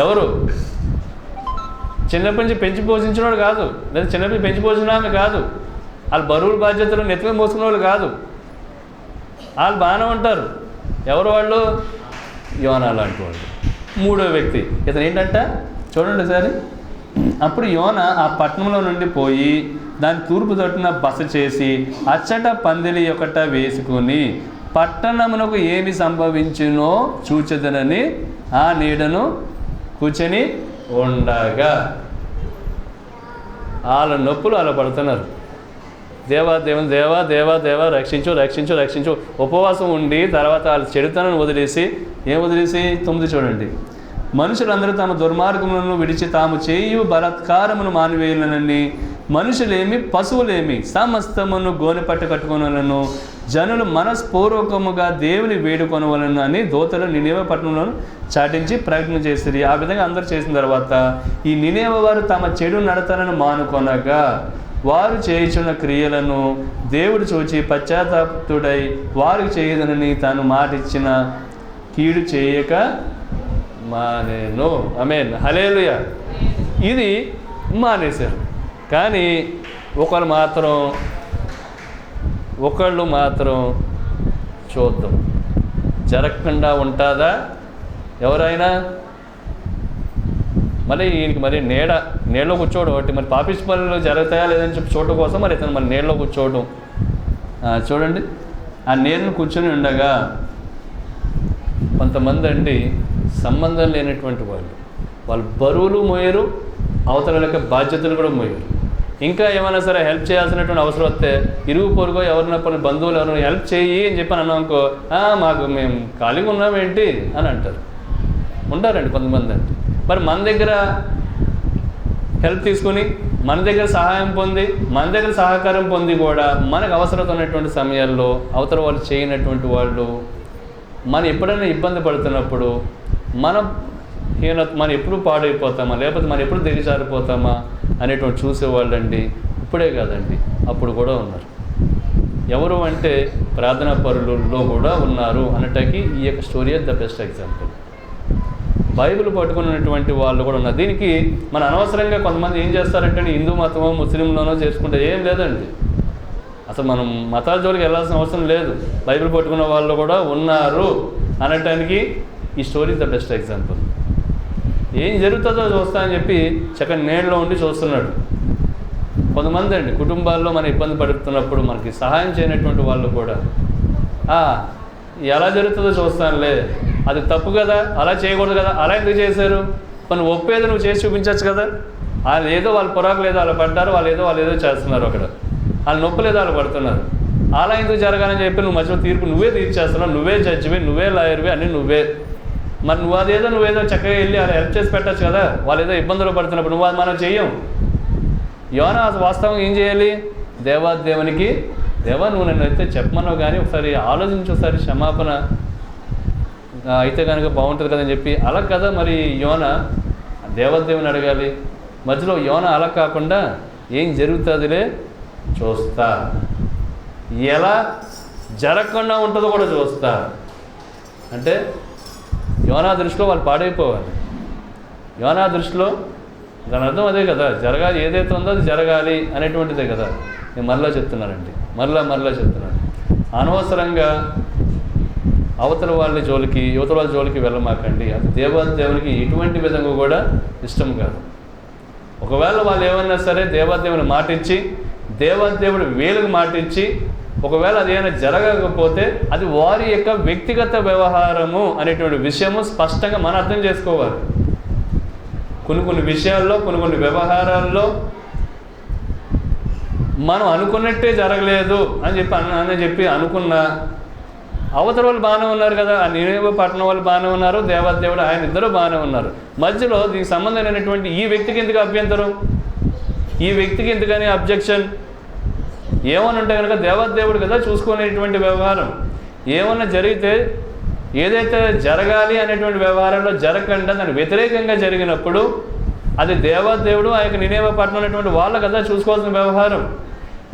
ఎవరు చిన్నప్పటి నుంచి పెంచి పోషించినవాడు కాదు, లేదా చిన్నప్పటి పెంచి పోషించిన ఆమె కాదు, వాళ్ళు బరువుల బాధ్యతలు నెత్తిమీద మోసుకునే వాళ్ళు కాదు, వాళ్ళు బాగానే ఉంటారు. ఎవరు వాళ్ళు? యోనా లాంటి వాళ్ళు. మూడో వ్యక్తి ఇతను ఏంటంట చూడండి ఒకసారి. అప్పుడు యోనా ఆ పట్టణంలో నుండి పోయి దాని తూర్పు తట్టున బస చేసి అచ్చట పందిలి ఒకట వేసుకుని పట్టణమునకు ఏమి సంభవించునో చూచెదనని ఆ నీడను కూర్చొని ఉండగా. వాళ్ళ నొప్పులు అలా పడుతున్నారు. దేవా రక్షించు ఉపవాసం ఉండి తర్వాత వాళ్ళు చెడుతనను వదిలేసి ఏం వదిలేసి 9 చూడండి. మనుషులందరూ తమ దుర్మార్గములను విడిచి తాము చేయు బలాత్కారమును మానివేయాలనని మనుషులేమి పశువులేమి సమస్తమును గోనెపట్ట కట్టుకొనలను జనులు మనస్పూర్వకముగా దేవుని వేడుకొనవలను అని దూతలు నినేవే పట్టణంలో చాటించి ప్రకటన చేస్తారు. ఆ విధంగా అందరూ చేసిన తర్వాత ఈ నినేవే వారు తమ చెడు నడతలను మానుకొనగా వారు చేయుచున్న క్రియలను దేవుడు చూచి పశ్చాత్తాపుడై వారికి చేయదనని తాను మాటిచ్చిన కీడు చేయక మానేను. ఆమేన్, హల్లెలూయా. ఇది మానేశారు. కానీ ఒకళ్ళు మాత్రం చూద్దాం, జరగకుండా ఉంటుందా? ఎవరైనా మళ్ళీ ఈయనకి మరి నీళ్ళలో కూర్చోవడం ఒకటి, మరి పాపిష్టి పనులు జరుగుతాయా లేదని చెప్పి చూడటం కోసం మరి ఇతను మరి నీళ్ళలో కూర్చోవడం. చూడండి, ఆ నీళ్ళను కూర్చొని ఉండగా కొంతమంది అండి సంబంధం లేనటువంటి వాళ్ళు బరువులు మోయరు, అవతల బాధ్యతలు కూడా మోయరు. ఇంకా ఏమైనా సరే హెల్ప్ చేయాల్సినటువంటి అవసరం వస్తే ఇరుగు పొరుగు ఎవరైనా బంధువులు ఎవరైనా హెల్ప్ చేయి అని చెప్పి అన్నాం అనుకో, మాకు మేము ఖాళీగా ఉన్నామేంటి అని అంటారు. ఉంటారండి కొంతమంది. అంటే మరి మన దగ్గర హెల్ప్ తీసుకొని మన దగ్గర సహాయం పొంది మన దగ్గర సహకారం పొంది కూడా మనకు అవసరం ఉన్నటువంటి సమయాల్లో అవతల వాళ్ళు చేయనటువంటి వాళ్ళు మనం ఎప్పుడైనా ఇబ్బంది పడుతున్నప్పుడు మనం ఎప్పుడు పాడైపోతామా లేకపోతే మనం ఎప్పుడు దిగజారిపోతామా అనేటువంటి చూసేవాళ్ళండి ఇప్పుడే కాదండి అప్పుడు కూడా ఉన్నారు. ఎవరు అంటే ప్రార్థనా పరులలో కూడా ఉన్నారు అనటానికి ఈ యొక్క story the best example. Bible పట్టుకున్నటువంటి వాళ్ళు కూడా ఉన్నారు. దీనికి మన అనవసరంగా కొంతమంది ఏం చేస్తారంటే హిందూ మతమో ముస్లింలోనో చేసుకుంటే ఏం లేదండి. అసలు మనం మతాల జోలికి వెళ్ళాల్సిన అవసరం లేదు. బైబిల్ పట్టుకున్న వాళ్ళు కూడా ఉన్నారు అనటానికి ఈ స్టోరీ ద బెస్ట్ ఎగ్జాంపుల్. ఏం జరుగుతుందో చూస్తా అని చెప్పి చక్కని నీళ్ళలో ఉండి చూస్తున్నాడు. కొంతమంది అండి కుటుంబాల్లో మనం ఇబ్బంది పడుతున్నప్పుడు మనకి సహాయం చేయనటువంటి వాళ్ళు కూడా ఎలా జరుగుతుందో చూస్తానులే, అది తప్పు కదా, అలా చేయకూడదు కదా, అలా ఎందుకు చేశారు, కొన్ని ఒప్పేదో నువ్వు చేసి చూపించవచ్చు కదా. వాళ్ళు ఏదో వాళ్ళ పొరాకు లేదో వాళ్ళు పడ్డారు, వాళ్ళు ఏదో చేస్తున్నారు, అక్కడ వాళ్ళు నొప్పి లేదో వాళ్ళు పడుతున్నారు, అలా ఎందుకు జరగాలని చెప్పి నువ్వు మధ్యలో తీర్పు నువ్వే తీర్చేస్తున్నావు, నువ్వే జడ్జివి, నువ్వే లాయర్వి, అన్నీ నువ్వే. మరి నువ్వేదో చక్కగా వెళ్ళి అలా హెల్ప్ చేసి పెట్టచ్చు కదా. వాళ్ళు ఏదో ఇబ్బందులు పడుతున్నప్పుడు నువ్వు అది మనం చెయ్యం. యోనా వాస్తవం ఏం చేయాలి? దేవాదేవునికి దేవా నువ్వు నన్ను అయితే చెప్పమన్నావు కానీ ఒకసారి ఆలోచించి ఒకసారి క్షమాపణ అయితే కనుక బాగుంటుంది కదని చెప్పి అలా కదా. మరి యోనా దేవాదేవుని అడగాలి. మధ్యలో యోనా అలా కాకుండా ఏం జరుగుతుందిలే చూస్తా, ఎలా జరగకుండా ఉంటుందో కూడా చూస్తా అంటే యోనా దృష్టిలో వాళ్ళు పాడైపోవాలి. యోనా దృష్టిలో దాని అర్థం అదే కదా, జరగాలి, ఏదైతే ఉందో అది జరగాలి అనేటువంటిదే కదా. నేను మరలా చెప్తున్నానండి, మరలా చెప్తున్నాను. అనవసరంగా అవతల వాళ్ళ జోలికి యువతల వాళ్ళ జోలికి వెళ్ళమాకండి. అది దేవాదేవునికి ఎటువంటి విధంగా కూడా ఇష్టం కాదు. ఒకవేళ వాళ్ళు ఏమన్నా సరే దేవాదేవుని మాటిచ్చి దేవాదేవుడు వేలుగు మాటిచ్చి ఒకవేళ అది ఏమైనా జరగకపోతే అది వారి యొక్క వ్యక్తిగత వ్యవహారము అనేటువంటి విషయము స్పష్టంగా మనం అర్థం చేసుకోవాలి. కొన్ని విషయాల్లో కొన్ని వ్యవహారాల్లో మనం అనుకున్నట్టే జరగలేదు అని చెప్పి అనుకున్న అవతల వాళ్ళు బాగానే ఉన్నారు కదా, ఆ నినేవే పట్టణం వాళ్ళు బాగానే ఉన్నారు, దేవాదేవుడు ఆయన ఇద్దరు బాగానే ఉన్నారు. మధ్యలో దీనికి సంబంధమైనటువంటి ఈ వ్యక్తికి ఎందుకు అభ్యంతరం, ఈ వ్యక్తికి ఎందుకని అబ్జెక్షన్? ఏమని ఉంటే కనుక దేవాదేవుడు కదా చూసుకునేటువంటి వ్యవహారం. ఏమన్నా జరిగితే ఏదైతే జరగాలి అనేటువంటి వ్యవహారంలో జరగకుండా దానికి వ్యతిరేకంగా జరిగినప్పుడు అది దేవాదేవుడు ఆ యొక్క నినేవే పట్టణం అనేటువంటి వాళ్ళ కదా చూసుకోవాల్సిన వ్యవహారం.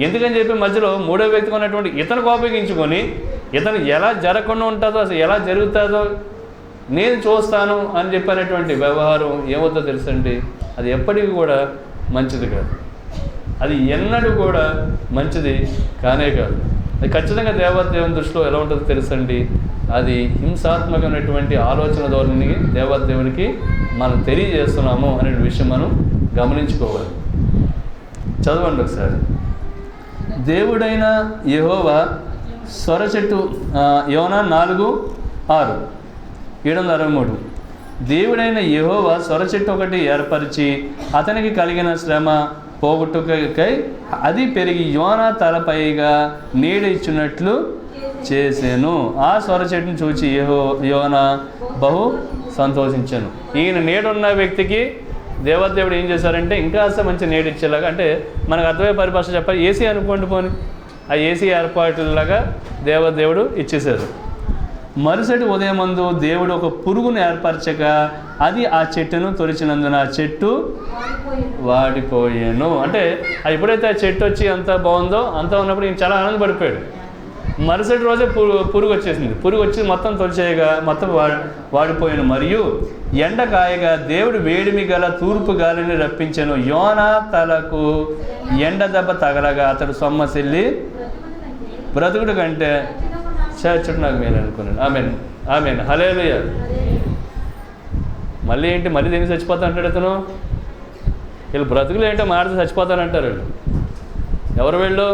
ఎందుకని చెప్పి మధ్యలో మూడో వ్యక్తిగా ఉన్నటువంటి ఇతను కోపగించుకొని ఇతను ఎలా జరగకుండా ఉంటుందో అసలు ఎలా జరుగుతుందో నేను చూస్తాను అని చెప్పినటువంటి వ్యవహారం ఏమవుతుందో తెలుసండి, అది ఎప్పటికీ కూడా మంచిది కాదు. అది ఎన్నడూ కూడా మంచిది కానే కాదు. అది ఖచ్చితంగా దేవుని దృష్టిలో ఎలా ఉంటుందో తెలుసండి, అది హింసాత్మకమైనటువంటి ఆలోచన ధోరణిని దేవునికి మనం తెలియజేస్తున్నాము అనే విషయం మనం గమనించుకోవాలి. చదవండి ఒకసారి. దేవుడైన యెహోవా సొర చెట్టు, యోనా 4:6, 763. దేవుడైన యెహోవా సొర చెట్టు ఒకటి ఏర్పరిచి అతనికి కలిగిన శ్రమ పోగొట్టుకై అది పెరిగి యోనా తలపైగా నీడ ఇచ్చినట్లు చేశాను. ఆ సొర చెట్టును చూచి యోనా బహు సంతోషించాను. ఈయన నీడున్న వ్యక్తికి దేవుడు ఏం చేశారంటే ఇంకా మంచి నీడు ఇచ్చేలాగా, అంటే మనకు అర్థమయ్యే పరిభాష చెప్పాలి, ఏసీ అనుకోండి పోని, ఆ ఏసీ ఏర్పాట్లలాగా దేవుడు ఇచ్చేశారు. మరుసటి ఉదయమందు దేవుడు ఒక పురుగును ఏర్పరచక అది ఆ చెట్టును తొలిచినందున ఆ చెట్టు వాడిపోయాను. అంటే ఎప్పుడైతే ఆ చెట్టు వచ్చి అంత బాగుందో అంత ఉన్నప్పుడు ఈయన చాలా ఆనందపడిపోయాడు. మరుసటి రోజే పురుగు వచ్చేసింది. పురుగు వచ్చి మొత్తం తొలిచేయగా మొత్తం వాడిపోయాను. మరియు ఎండ కాయగా దేవుడు వేడిమి గల తూర్పు గాలిని రప్పించాను. యోనా తలకు ఎండ దెబ్బ తగలగా అతడు సొమ్మసిల్లి బ్రతుకుడు కంటే చచ్చుడు నాకు మేలు అనుకున్నాను. Amen hallelujah. మళ్ళీ ఏంటి, మళ్ళీ దేనికి చచ్చిపోతా అంటాడు అతను? వీళ్ళు బ్రతుకులు ఏంటో మాడితే చచ్చిపోతానంటారు వీళ్ళు. ఎవరు వీళ్ళు?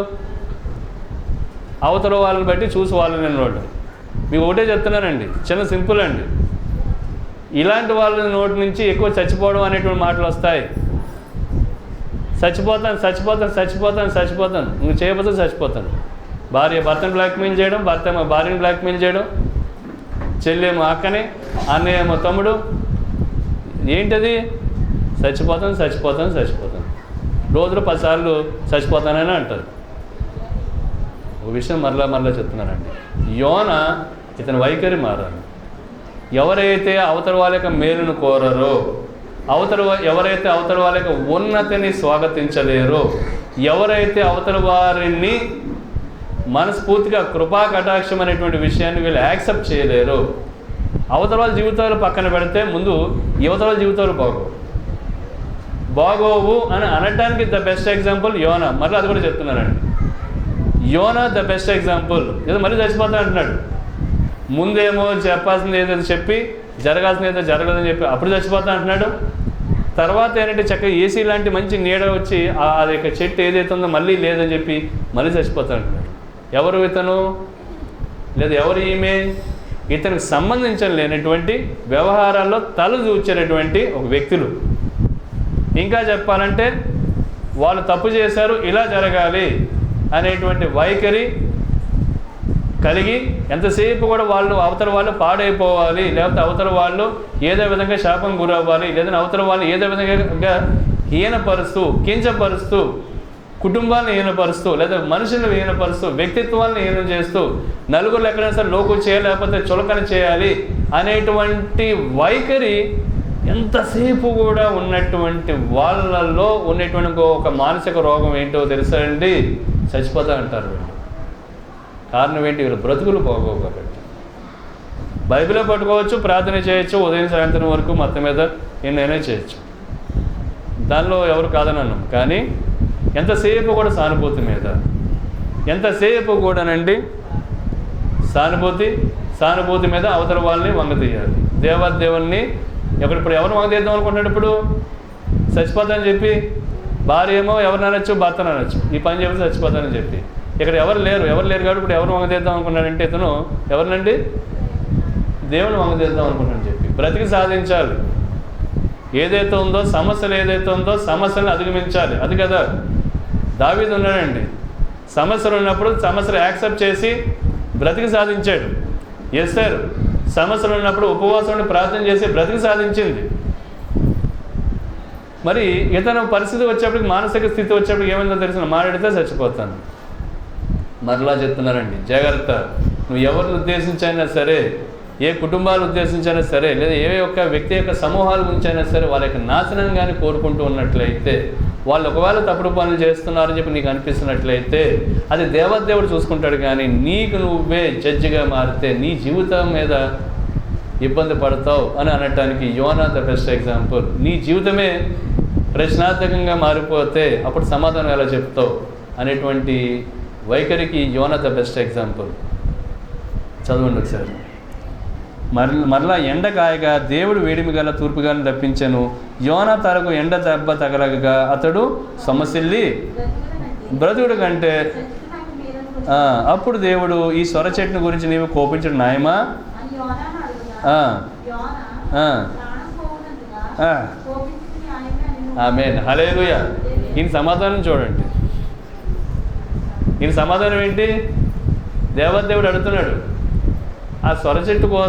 అవతల వాళ్ళని బట్టి చూసి వాళ్ళని వాళ్ళు. మీకు ఒకటే చెప్తున్నానండి, చిన్న సింపుల్ అండి. ఇలాంటి వాళ్ళ నోటి నుంచి ఎక్కువ చచ్చిపోవడం అనేటువంటి మాటలు వస్తాయి. చచ్చిపోతాను నువ్వు చేయకపోతే చచ్చిపోతాను. భార్య భర్తను బ్లాక్మెయిల్ చేయడం, భర్త ఏమో భార్యను బ్లాక్మెయిల్ చేయడం, చెల్లేమో అక్కని, అన్నయ్య ఏమో తమ్ముడు. ఏంటది? చచ్చిపోతాను రోజులో 10 సార్లు చచ్చిపోతానని అంటారు. ఒక విషయం మరలా చెప్తున్నానండి, యోనా ఇతని వైఖరి మారాలి. ఎవరైతే అవతల వాళ్ళ యొక్క మేలును కోరరో, ఎవరైతే అవతల వాళ్ళ యొక్క ఉన్నతిని స్వాగతించలేరో, ఎవరైతే అవతల వారిని మనస్ఫూర్తిగా కృపా కటాక్షం అనేటువంటి విషయాన్ని వీళ్ళు యాక్సెప్ట్ చేయలేరు, అవతల వాళ్ళ జీవితాలు పక్కన పెడితే ముందు యువతల వాళ్ళ జీవితాలు బాగోవు అని అనటానికి ద బెస్ట్ ఎగ్జాంపుల్ యోనా. మళ్ళీ అది కూడా చెప్తున్నానండి, యోనా ద బెస్ట్ ఎగ్జాంపుల్. ఏదో మళ్ళీ చచ్చిపోతా అంటున్నాడు. ముందేమో చెప్పాల్సింది ఏదో చెప్పి జరగాల్సింది ఏదో జరగదని చెప్పి అప్పుడు చచ్చిపోతా అంటున్నాడు. తర్వాత ఏంటంటే చక్కగా ఏసీ లాంటి మంచి నీడ వచ్చి అది యొక్క చెట్టు ఏదైతే ఉందో మళ్ళీ లేదని చెప్పి మళ్ళీ చచ్చిపోతా అంటున్నాడు. ఎవరు ఇతను? లేదా ఎవరు ఈమె? ఇతనికి సంబంధించిన లేనటువంటి వ్యవహారాల్లో తల దూచేటటువంటి ఒక వ్యక్తులు. ఇంకా చెప్పాలంటే వాళ్ళు తప్పు చేశారు, ఇలా జరగాలి అనేటువంటి వైఖరి కలిగి ఎంతసేపు కూడా అవతల వాళ్ళు పాడైపోవాలి, లేకపోతే అవతల వాళ్ళు ఏదో విధంగా శాపం గురవ్వాలి, లేదా అవతల వాళ్ళు ఏదో విధంగా హీనపరుస్తూ, కించపరుస్తూ, కుటుంబాలను హీనపరుస్తూ, లేదా మనుషులను హీనపరుస్తూ, వ్యక్తిత్వాలను హీనం చేస్తూ, నలుగురు ఎక్కడైనా సరే లోకు చేయాలి, లేకపోతే చులకన చేయాలి అనేటువంటి వైఖరి ఎంతసేపు కూడా ఉన్నటువంటి వాళ్ళల్లో ఉన్నటువంటి ఒక మానసిక రోగం ఏంటో తెలుసా అండి? చచ్చిపోతా అంటారు వీళ్ళు. కారణం ఏంటి? వీళ్ళు బ్రతుకులు బాగోవు కాబట్టి. బైబిలే పట్టుకోవచ్చు, ప్రార్థన చేయొచ్చు, ఉదయం సాయంత్రం వరకు మొత్తం మీద ఎన్నైనా చేయొచ్చు, దానిలో ఎవరు కాదనను. కానీ ఎంతసేపు కూడా ఎంతసేపు కూడానండి సానుభూతి మీద అవతల వాళ్ళని వంగతీయాలి. దేవుణ్ణి ఇప్పుడు ఎవరు వంగతీద్దాం అనుకుంటున్నాడు? ఇప్పుడు చచ్చిపోతానని చెప్పి భార్య ఏమో ఎవరిని అనొచ్చు, భర్తను అనొచ్చు, ఈ పని చెప్పి చచ్చిపోతానని చెప్పి. ఇక్కడ ఎవరు లేరు కాబట్టి ఇప్పుడు ఎవరు వంగతీద్దాం అనుకున్నాడంటే ఇతను ఎవరినండి? దేవుని వంగతీద్దాం అనుకున్నాడని చెప్పి బ్రతికి సాధించాలి. ఏదైతే ఉందో సమస్యలు సమస్యలను అధిగమించాలి. అది కదా దావీదు ఉన్నాడండి. సమస్యలు ఉన్నప్పుడు సమస్యలు యాక్సెప్ట్ చేసి బ్రతికి సాధించాడు. ఎస్తేరు సమస్యలు ఉన్నప్పుడు ఉపవాసం ప్రార్థన చేసి బ్రతికి సాధించింది. మరి ఇతను పరిస్థితి వచ్చేప్పటికి, మానసిక స్థితి వచ్చేప్పటికి ఏమైందో తెలిసిన మాట్లాడితే చచ్చిపోతాను. మరలా చెప్తున్నారండి, జాగ్రత్త. నువ్వు ఎవరిని ఉద్దేశించైనా సరే, ఏ కుటుంబాలు ఉద్దేశించైనా సరే, లేదా ఏ ఒక్క వ్యక్తి యొక్క సమూహాల గురించి అయినా సరే వాళ్ళ యొక్క నాశనం కానీ కోరుకుంటూ ఉన్నట్లయితే, వాళ్ళు ఒకవేళ తప్పుడు పనులు చేస్తున్నారని చెప్పి నీకు అనిపిస్తున్నట్లయితే అది దేవుడు చూసుకుంటాడు. కానీ నీకు నువ్వే జడ్జిగా మారితే నీ జీవితం మీద ఇబ్బంది పడతావు అని అనటానికి యోనా ద బెస్ట్ ఎగ్జాంపుల్. నీ జీవితమే ప్రశ్నార్థకంగా మారిపోతే అప్పుడు సమాధానం ఎలా చెప్తావు అనేటువంటి వైఖరికి యోనా ద బెస్ట్ ఎగ్జాంపుల్. చదవండి ఒకసారి. మరలా ఎండ కాయగా దేవుడు వేడిమి గల తూర్పుగాని రప్పించెను. యోనా తలకు ఎండ దెబ్బ తగలగా అతడు సొమ్మసిల్లి బ్రతుకుడు కంటే అప్పుడు దేవుడు, ఈ సొర చెట్టును గురించి నీవు కోపించడం న్యాయమా? ఆమేన్, హల్లెలూయా. ఈయన సమాధానం చూడండి. ఈయన సమాధానం ఏంటి? దేవదేవుడు అడుగుతున్నాడు, ఆ సొర చెట్టు కోసం